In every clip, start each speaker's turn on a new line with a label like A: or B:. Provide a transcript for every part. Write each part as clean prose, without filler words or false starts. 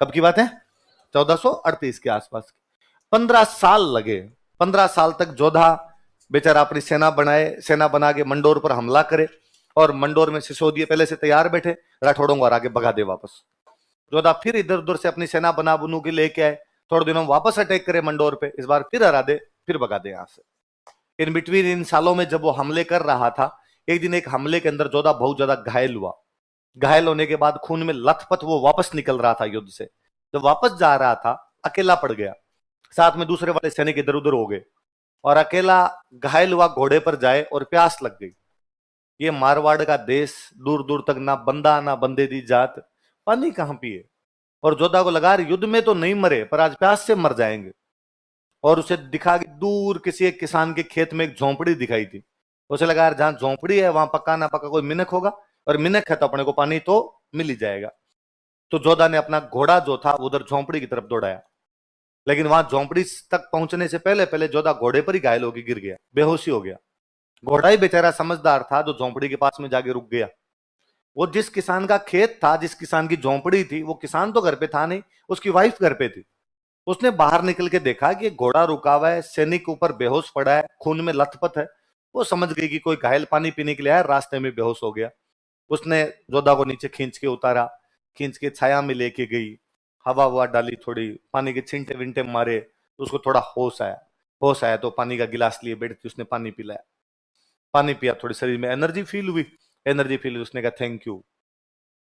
A: कब की बात है? 1438 के आसपास की। 15 साल लगे। 15 साल तक जोधा बेचारा अपनी सेना बना के मंडोर पर हमला करे, और मंडोर में सिसोदिये पहले से तैयार बैठे, राठौड़ों को आगे भगा दे वापस। जोधा फिर इधर उधर से अपनी सेना बना बनू के लेके आए, थोड़े दिनों में वापस अटैक करे मंडोर पे, इस बार फिर हरा दे, फिर भगा दे यहां से। इन बिटवीन, इन सालों में जब वो हमले कर रहा था, एक दिन एक हमले के अंदर जोधा बहुत ज्यादा घायल हुआ। घायल होने के बाद खून में लथपथ वो वापस निकल रहा था युद्ध से। जब वापस जा रहा था, अकेला पड़ गया, साथ में दूसरे वाले सैनिक इधर उधर हो गए, और अकेला घायल हुआ घोड़े पर जाए और प्यास लग गई। ये मारवाड़ का देश, दूर दूर तक ना बंदा ना बंदे दी जात, पानी कहां पिए। और जोधा को लगा युद्ध में तो नहीं मरे, पर आज प्यास से मर जाएंगे। और उसे दिखा कि दूर किसी एक किसान के खेत में एक झोंपड़ी दिखाई थी। उसे लगा यार जहां झोंपड़ी है वहां पक्का ना पक्का कोई मिनक होगा, और मिनक है तो अपने को पानी तो मिल ही जाएगा। तो जोधा ने अपना घोड़ा जो था उधर झोंपड़ी की तरफ दौड़ाया, लेकिन वहां झोंपड़ी तक पहुंचने से पहले पहले जोधा घोड़े पर ही घायल होकर गिर गया, बेहोशी हो गया। घोड़ा ही बेचारा समझदार था जो झोंपड़ी के पास में जाके रुक गया। वो जिस किसान का खेत था, जिस किसान की झोंपड़ी थी, वो किसान तो घर पे था नहीं, उसकी वाइफ घर पे थी। उसने बाहर निकल के देखा कि घोड़ा रुका हुआ है, सैनिक ऊपर बेहोश पड़ा है, खून में लथपथ है। वो समझ गई कि कोई घायल पानी पीने के लिए आया, रास्ते में बेहोश हो गया। उसने जोधा को नीचे खींच के उतारा, खींच के छाया में लेके गई, हवा ववा डाली, थोड़ी पानी के छिंटे विंटे मारे, तो उसको थोड़ा होश आया। होश आया तो पानी का गिलास लिए बैठती, उसने पानी पिलाया। पानी पिया, थोड़ी शरीर में एनर्जी फील हुई। एनर्जी फील हुई, उसने कहा थैंक यू,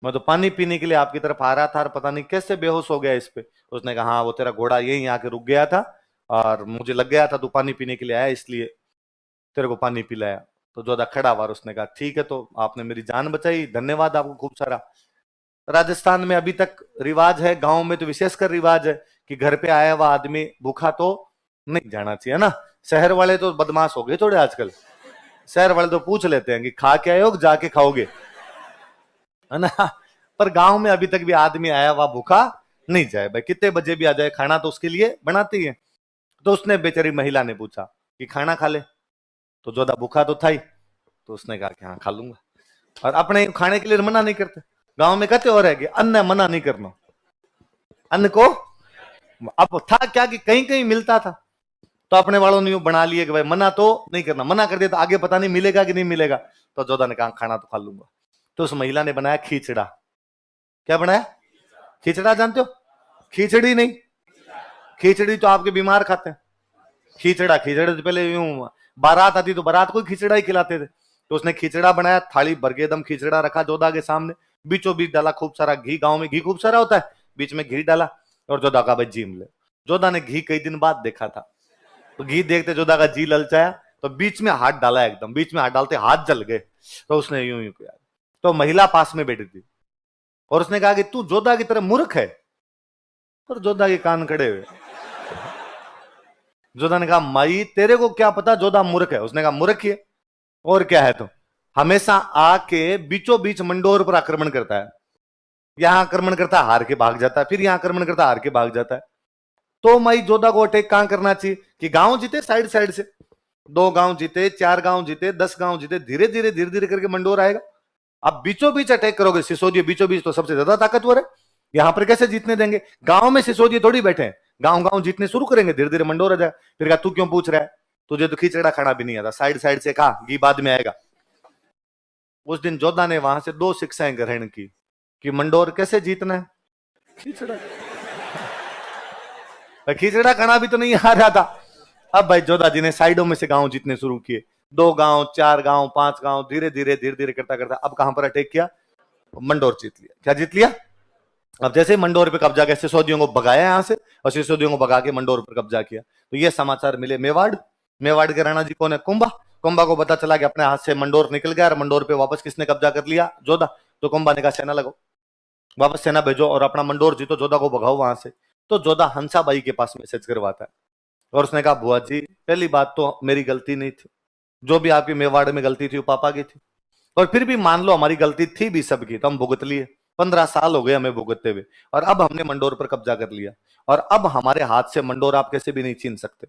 A: मैं तो पानी पीने के लिए आपकी तरफ आ रहा था और पता नहीं कैसे बेहोश हो गया इस पे। उसने कहा हाँ, वो तेरा घोड़ा यहीं आके रुक गया था, और मुझे लग गया था तू पानी पीने के लिए आया, इसलिए तेरे को पानी पिलाया। तो जोधा खड़ा हुआ, उसने कहा ठीक है, तो आपने मेरी जान बचाई, धन्यवाद आपको खूब सारा। राजस्थान में अभी तक रिवाज है, गांव में तो विशेषकर रिवाज है कि घर पे आया हुआ आदमी भूखा तो नहीं जाना चाहिए ना। शहर वाले तो बदमाश हो गए थोड़े आजकल। शहर वाले तो पूछ लेते हैं कि खा के आए हो, जाके खाओगे, है ना। पर गांव में अभी तक भी आदमी आया हुआ भूखा नहीं जाए, भाई कितने बजे भी आ जाए, खाना तो उसके लिए बनाती है। तो उसने बेचारी महिला ने पूछा कि खाना खा ले, तो जोधा भूखा तो था ही, तो उसने कहा कि हाँ खा लूंगा। और अपने खाने के लिए मना नहीं करते, गांव में कहते और है कि अन्न मना नहीं करना, अन्न को। अब था क्या कि कहीं कहीं मिलता था, तो अपने वालों ने यूं बना लिए कि भाई मना तो नहीं करना, मना कर दिया तो आगे पता नहीं मिलेगा कि नहीं मिलेगा। तो जोधा ने कहा खाना तो खा लूंगा। तो उस महिला ने बनाया खिचड़ा। क्या बनाया? खिचड़ा जानते हो? खिचड़ी नहीं, खिचड़ी तो आपके बीमार खाते हैं। खिचड़ा, खिचड़े तो पहले यूं बारात आती तो बारात को खिचड़ा ही खिलाते थे। तो उसने खिचड़ा बनाया, थाली भर के एकदम खिचड़ा रखा जोधा के सामने, बीचों बीच डाला खूब सारा घी, गांव में घी खूब सारा होता है, बीच में घी डाला, और जोधा का भाई जीम ले। जोधा ने घी कई दिन बाद देखा था, तो घी देखते जोधा का जी ललचाया, तो बीच में हाथ डाला, एकदम बीच में हाथ डालते हाथ जल गए। तो उसने यूं यूं किया। तो महिला पास में बैठी थी, और उसने कहा कि तू जोधा की तरह मूर्ख है। और जोधा के कान खड़े हुए। जोधा ने कहा माई तेरे को क्या पता जोधा मूर्ख है? उसने कहा मूर्ख ही है, और क्या है? तो हमेशा आके बीचों बीच मंडोर पर आक्रमण करता है, यहां आक्रमण करता है, हार के भाग जाता है, फिर यहां आक्रमण करता है, हार के भाग जाता है। तो माई जोधा को अटैक कहां करना चाहिए कि गांव जीते साइड साइड से, 2 गांव जीते, 4 गांव जीते, 10 गांव जीते, धीरे धीरे धीरे धीरे करके मंडोर आएगा। अब बीचों बीच अटैक करोगे, सिसोदिये बीचों बीच तो सबसे ज्यादा ताकतवर है, यहां पर कैसे जीतने देंगे? गांव में सिसोदिये थोड़ी बैठे हैं, गांव गांव जीतने शुरू करेंगे, धीरे धीरे मंडोर आ जाए। फिर कहा तू क्यों पूछ रहा है, तुझे तो खिचड़ा खाना भी नहीं आता, साइड साइड से कहा घी बाद में आएगा। उस दिन जोधा ने वहां से 2 शिक्षाएं ग्रहण की कि मंडोर कैसे जीतना है, खिचड़ा। खिचड़ा खाना भी तो नहीं आ रहा था। अब भाई जोधा जी ने साइडों में से गांव जीतने शुरू किए, 2 गांव, 4 गांव, 5 गांव, धीरे धीरे करता करता अब कहां पर अटैक किया? मंडोर जीत लिया। क्या जीत लिया? अब जैसे मंडोर पे कब्जा किया, सिसोदियों को भगाया यहां से, और सिसोदियों को भगा के मंडोर पर कब्जा किया। तो ये समाचार मिले मेवाड़। मेवाड़ के राणा जी कौन है? कुंभा। कुंभा को पता चला कि अपने हाथ से मंडोर निकल गया, और मंडोर पे वापस किसने कब्जा कर लिया? जोधा। तो कुंभा ने कहा सेना लगाओ, वापस सेना भेजो और अपना मंडोर जीतो, जोधा को भगाओ वहां से। तो जोधा हंसाबाई के पास मैसेज करवाता है, और उसने कहा बुआ जी पहली बात तो मेरी गलती नहीं थी, जो भी आपकी मेवाड़ में गलती थी वो पापा की थी, और फिर भी मान लो हमारी गलती थी भी सबकी, तो हम भुगत लिए। 15 साल हो गए हमें भुगतते हुए, और अब हमने मंडोर पर कब्जा कर लिया, और अब हमारे हाथ से मंडोर आप कैसे भी नहीं छीन सकते।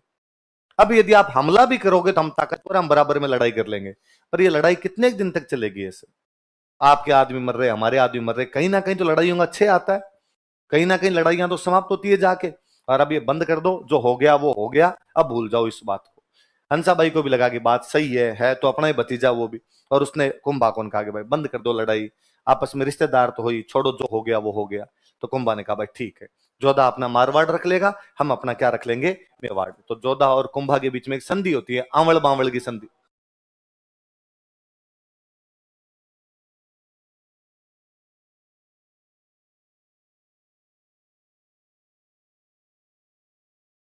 A: अब यदि आप हमला भी करोगे तो हम ताकतवर, हम बराबर में लड़ाई कर लेंगे, पर यह लड़ाई कितने दिन तक चलेगी? ऐसे आपके आदमी मर रहे, हमारे आदमी मर रहे, कहीं ना कहीं तो लड़ाइयों का अच्छे आता है। कहीं ना कहीं लड़ाइयां तो समाप्त होती है जाके। और अब ये बंद कर दो, जो हो गया वो हो गया, अब भूल जाओ इस बात को। हंसा भाई को भी लगा कि बात सही है तो अपना ही भतीजा वो भी। और उसने कुंभा को कहा कि भाई बंद कर दो लड़ाई, आपस में रिश्तेदार तो हुई, छोड़ो, जो हो गया वो हो गया। तो कुंभा ने कहा भाई ठीक है, जोधा अपना मारवाड़ रख लेगा, हम अपना क्या रख लेंगे, मेवाड़। तो जोधा और कुंभा के बीच में एक संधि होती है, आंवल बावल की संधि।